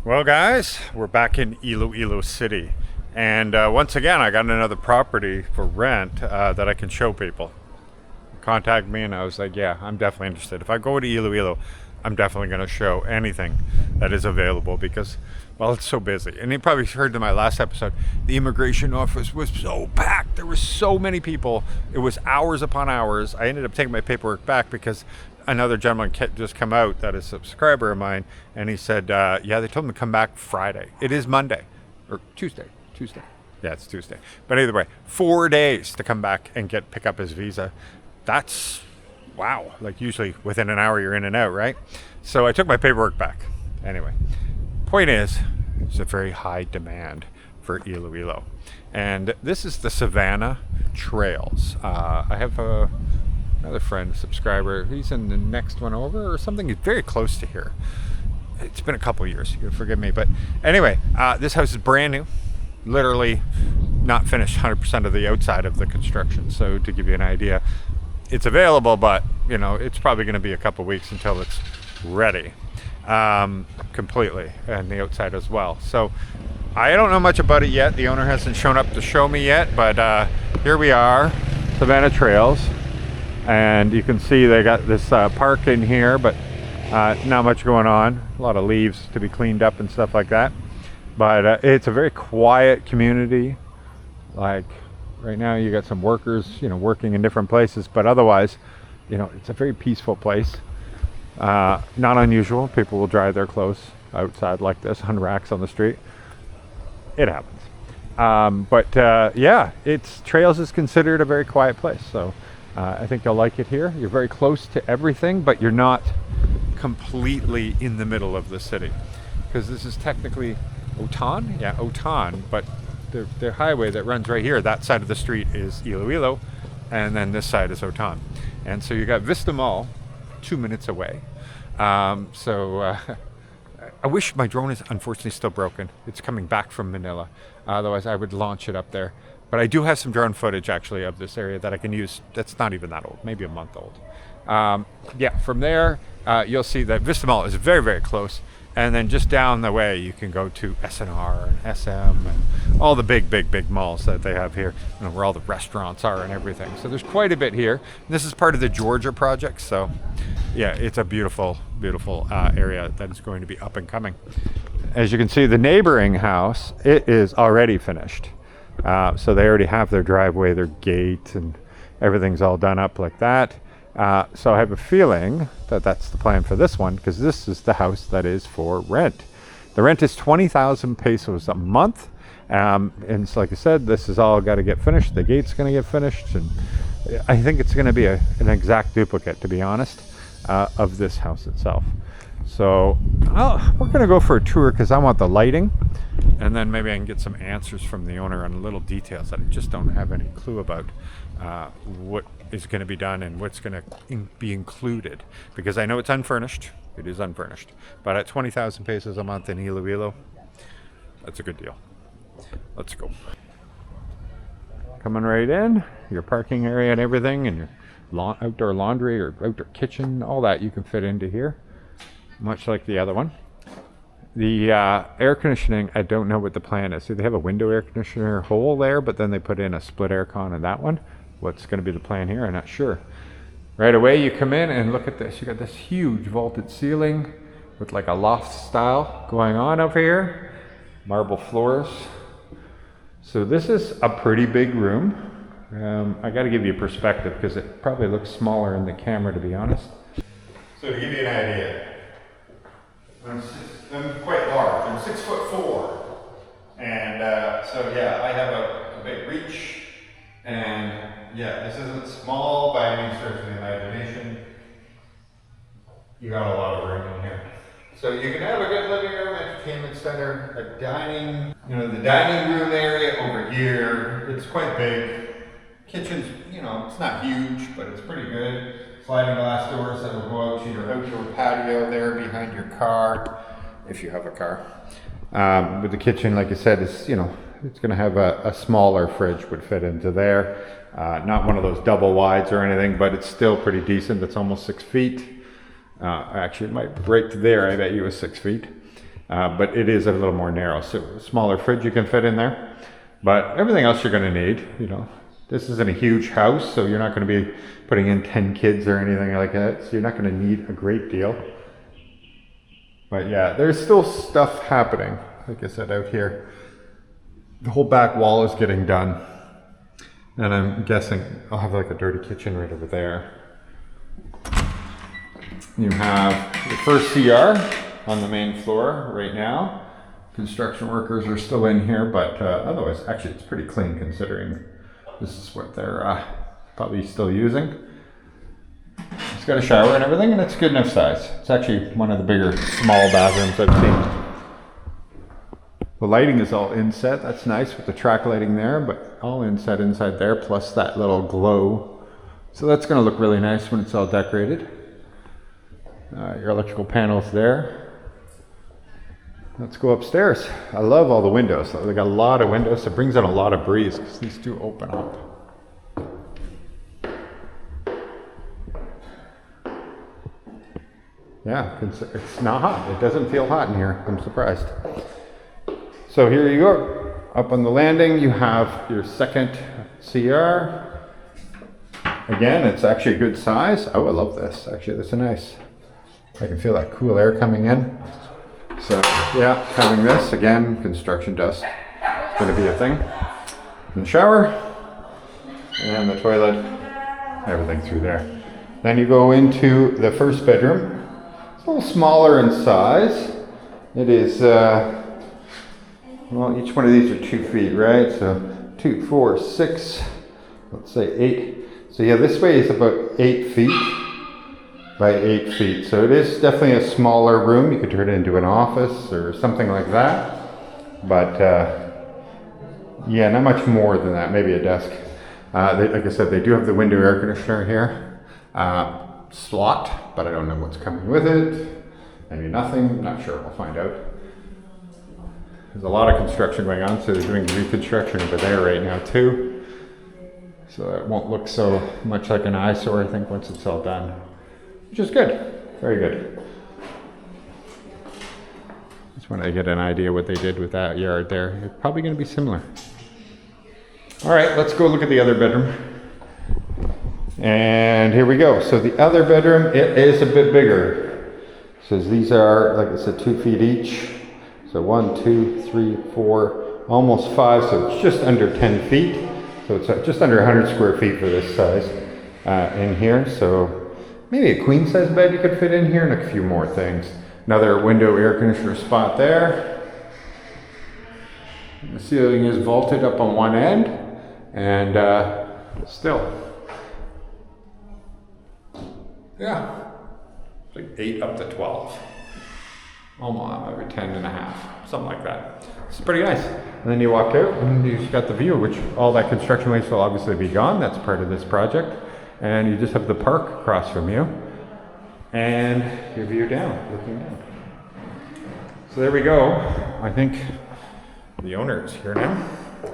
Well, guys, we're back in Iloilo City. And once again, I got another property for rent that I can show people. Contact me, and I was like, yeah, I'm definitely interested. If I go to Iloilo, I'm definitely going to show anything that is available because, well, it's so busy. And you probably heard in my last episode, the immigration office was so packed. There were so many people. It was hours upon hours. I ended up taking my paperwork back because another gentleman just come out that is a subscriber of mine, and he said, yeah, they told him to come back Friday. It is Monday, or Tuesday. Yeah, it's Tuesday. But either way, 4 days to come back and pick up his visa. That's, wow. Like usually within an hour you're in and out, right? So I took my paperwork back. Anyway, point is, there's a very high demand for Iloilo. And this is the Savannah Trails. I have another friend, a subscriber. He's in the next one over or something. He's very close to here. It's been a couple years. You can forgive me. But anyway, this house is brand new. Literally not finished 100% of the outside of the construction. So to give you an idea, it's available, but you know, it's probably going to be a couple weeks until it's ready completely, and the outside as well. So I don't know much about it yet. The owner hasn't shown up to show me yet, but here we are, Savannah Trails. And you can see they got this park in here, but not much going on. A lot of leaves to be cleaned up and stuff like that. But it's a very quiet community. Like right now you got some workers, you know, working in different places, but otherwise, you know, it's a very peaceful place. Not unusual. People will dry their clothes outside like this on racks on the street. It happens. But yeah, Trails is considered a very quiet place. So I think you'll like it here. You're very close to everything, but you're not completely in the middle of the city. Because this is technically Oton? Yeah, Oton, but the highway that runs right here, that side of the street is Iloilo, and then this side is Oton. And so you got Vista Mall 2 minutes away. I wish my drone is unfortunately still broken. It's coming back from Manila. Otherwise I would launch it up there. But I do have some drone footage actually of this area that I can use. That's not even that old, maybe a month old. Yeah, from there, you'll see that Vista Mall is very, very close. And then just down the way, you can go to SNR and SM and all the big malls that they have here, you know, where all the restaurants are and everything. So there's quite a bit here. This is part of the Georgia project. So yeah, it's a beautiful area that is going to be up and coming. As you can see, the neighboring house, it is already finished. So they already have their driveway, their gate, and everything's all done up like that. So I have a feeling that that's the plan for this one, because this is the house that is for rent. The rent is 20,000 pesos a month. And so like I said, this is all got to get finished. The gate's going to get finished. And I think it's going to be an exact duplicate, to be honest, of this house itself. So we're going to go for a tour because I want the lighting. And then maybe I can get some answers from the owner on little details that I just don't have any clue about. What is going to be done and what's going to be included, because I know it's unfurnished. It is unfurnished, but at 20,000 pesos a month in Iloilo, that's a good deal. Let's go. Coming right in, your parking area and everything, and your outdoor laundry or outdoor kitchen, all that you can fit into here, much like the other one. The air conditioning, I don't know what the plan is. So they have a window air conditioner hole there, but then they put in a split aircon in that one. What's going to be the plan here, I'm not sure. Right away you come in and look at this. You got this huge vaulted ceiling with like a loft style going on over here. Marble floors. So this is a pretty big room. I got to give you perspective because it probably looks smaller in the camera, to be honest. So to give you an idea, I'm quite large. I'm 6'4", and so yeah, I have a big reach. And yeah, this isn't small by any stretch of the imagination. You got a lot of room in here. So you can have a good living room, entertainment center, a dining, the dining room area over here. It's quite big. Kitchen's, it's not huge, but it's pretty good. Sliding glass doors that will go out to your outdoor patio there behind your car, if you have a car. With the kitchen, like I said, is, it's going to have a smaller fridge would fit into there. Not one of those double wides or anything, but it's still pretty decent. It's almost 6 feet. Actually, it might right there, I bet you was 6 feet. but it is a little more narrow. So a smaller fridge you can fit in there, but everything else you're going to need, you know. This isn't a huge house, so you're not going to be putting in 10 kids or anything like that. So you're not going to need a great deal. But yeah, there's still stuff happening. Like I said, out here, the whole back wall is getting done. And I'm guessing I'll have like a dirty kitchen right over there. You have the first CR on the main floor right now. Construction workers are still in here, but otherwise, actually it's pretty clean considering this is what they're probably still using. It's got a shower and everything, and it's good enough size. It's actually one of the bigger small bathrooms I've seen. The lighting is all inset. That's nice with the track lighting there, but all inset inside there, plus that little glow. So that's going to look really nice when it's all decorated. Your electrical panels there. Let's go upstairs. I love all the windows. They got a lot of windows. It brings in a lot of breeze because these do open up. Yeah, it's not hot. It doesn't feel hot in here. I'm surprised. So here you go. Up on the landing, you have your second CR. Again, it's actually a good size. Oh, I love this. Actually, this is nice. I can feel that cool air coming in. So yeah, having this, again, construction dust is going to be a thing. And the shower, and the toilet, everything through there. Then you go into the first bedroom. It's a little smaller in size. It is, well, each one of these are 2 feet, right? So 2, 4, 6, let's say 8. So yeah, this way is about 8 feet by 8 feet. So it is definitely a smaller room. You could turn it into an office or something like that. But yeah, not much more than that, maybe a desk. Like I said, they do have the window air conditioner here. Slot, but I don't know what's coming with it. Maybe nothing, not sure, we'll find out. There's a lot of construction going on, so they're doing reconstruction over there right now too. So it won't look so much like an eyesore, I think, once it's all done. Which is good, very good. Just want to get an idea what they did with that yard there. It's probably going to be similar. All right, let's go look at the other bedroom. And here we go. So the other bedroom, it is a bit bigger. So these are, like I said, 2 feet each. So 1, 2, 3, 4, almost 5. So it's just under 10 feet. So it's just under 100 square feet for this size in here. So maybe a queen size bed you could fit in here, and a few more things. Another window air conditioner spot there. The ceiling is vaulted up on one end, and still, yeah, it's like 8 up to 12. Almost maybe 10 and a half, something like that. It's pretty nice. And then you walk out and you've got the view, which all that construction waste will obviously be gone. That's part of this project. And you just have the park across from you. And your view down, looking down. So there we go. I think the owner is here now,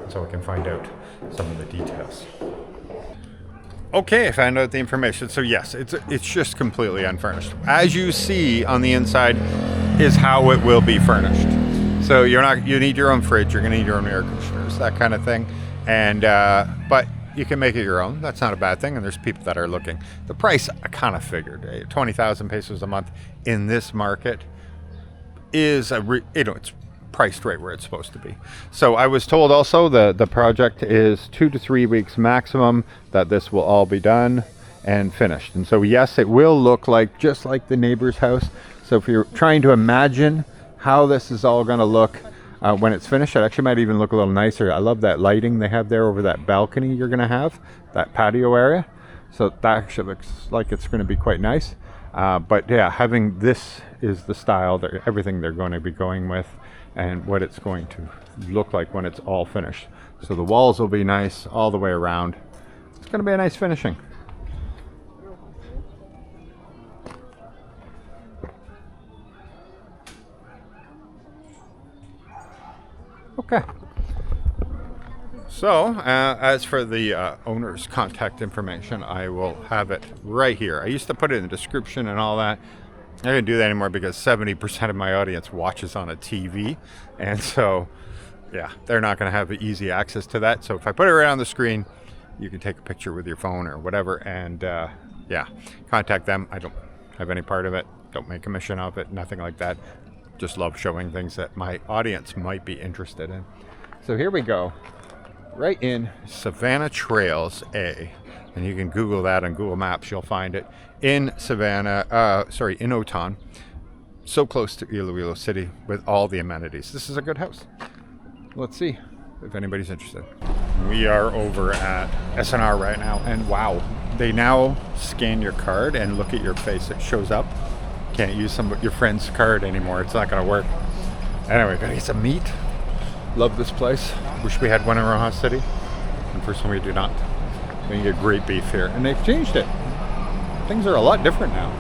so we can find out some of the details. Okay, I found out the information. So yes, it's just completely unfurnished. As you see on the inside is how it will be furnished. So you need your own fridge, you're gonna need your own air conditioners, that kind of thing. And but you can make it your own. That's not a bad thing, and there's people that are looking. The price, I kind of figured, 20,000 pesos a month in this market is it's priced right where it's supposed to be. So I was told also the project is 2 to 3 weeks maximum that this will all be done and finished. And so yes, it will look like just like the neighbor's house. So if you're trying to imagine how this is all going to look when it's finished, it actually might even look a little nicer. I love that lighting they have there over that balcony you're going to have, that patio area. So that actually looks like it's going to be quite nice. But yeah, having this is the style, that everything they're going to be going with and what it's going to look like when it's all finished. So the walls will be nice all the way around. It's going to be a nice finishing. Okay. So, as for the owner's contact information, I will have it right here. I used to put it in the description and all that, I didn't do that anymore because 70% of my audience watches on a TV. And so, yeah, they're not going to have easy access to that. So if I put it right on the screen, you can take a picture with your phone or whatever. And yeah, contact them. I don't have any part of it. Don't make a mission of it. Nothing like that. Just love showing things that my audience might be interested in. So here we go. Right in Savannah Trails A. And you can Google that on Google Maps. You'll find it in Savannah, in Oton. So close to Iloilo City with all the amenities. This is a good house. Let's see if anybody's interested. We are over at SNR right now. And wow, they now scan your card and look at your face. It shows up. Can't use your friend's card anymore. It's not going to work. Anyway, gotta get some meat. Love this place. Wish we had one in Rojas City. Unfortunately, we do not. We get great beef here. And they've changed it. Things are a lot different now.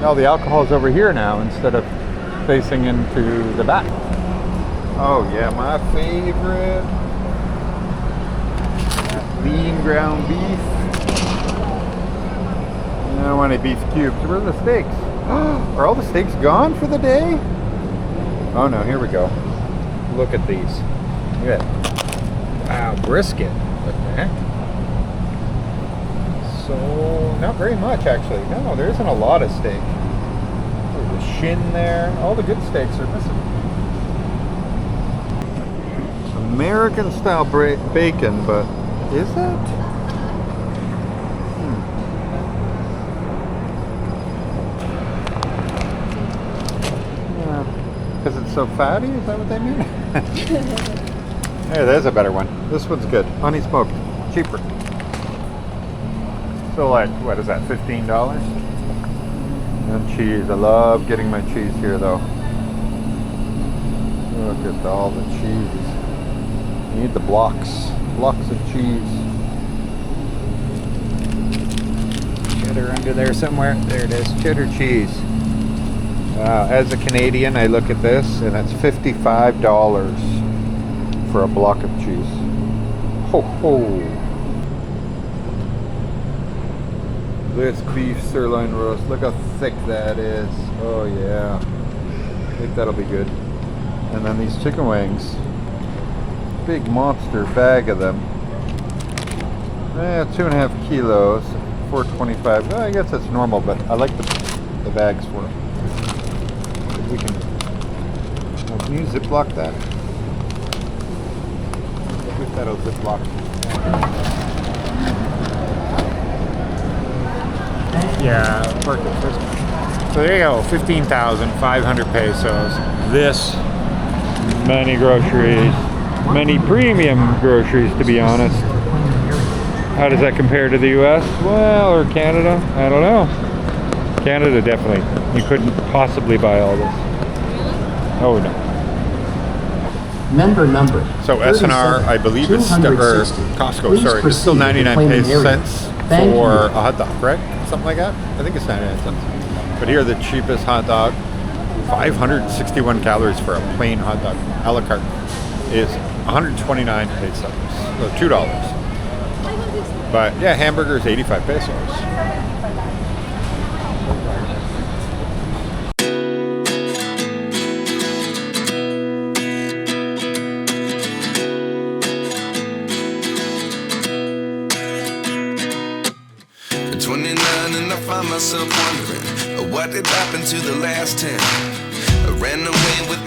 Now the alcohol's over here now instead of facing into the back. Oh yeah, my favorite. Lean ground beef. I don't want any beef cubes. Where are the steaks? Are all the steaks gone for the day? Oh no, here we go. Look at these. Look at that. Wow, brisket. What the heck? So, not very much actually. No, there isn't a lot of steak. There's the shin there. All the good steaks are missing. American style bacon, but is it? Because it's so fatty? Is that what they mean? Hey, there's a better one. This one's good. Honey smoked. Cheaper. So like, what is that, $15? And cheese. I love getting my cheese here though. Look at all the cheese. You need the blocks. Blocks of cheese. Cheddar under there somewhere. There it is. Cheddar cheese. As a Canadian, I look at this and it's $55 for a block of cheese. Ho ho! This beef sirloin roast, look how thick that is. Oh yeah, I think that'll be good. And then these chicken wings, big monster bag of them. 2.5 kilos, $4.25. Well, I guess that's normal, but I like the bags for it. We can you ziplock that? I wish that'll ziplock. Yeah, perfect. So there you go, 15,500 pesos. This many groceries, many premium groceries to be honest. How does that compare to the US? Well, or Canada? I don't know. Canada definitely. You couldn't possibly buy all this. Oh no. Member number. So SNR, I believe it's Costco. Sorry, it's still 99 cents for a hot dog, right? Something like that. I think it's 99 cents. But here, the cheapest hot dog, 561 calories for a plain hot dog, a la carte, is 129 pesos, so $2. But yeah, hamburger is 85 pesos. Myself wondering what did happen to the last 10. I ran away with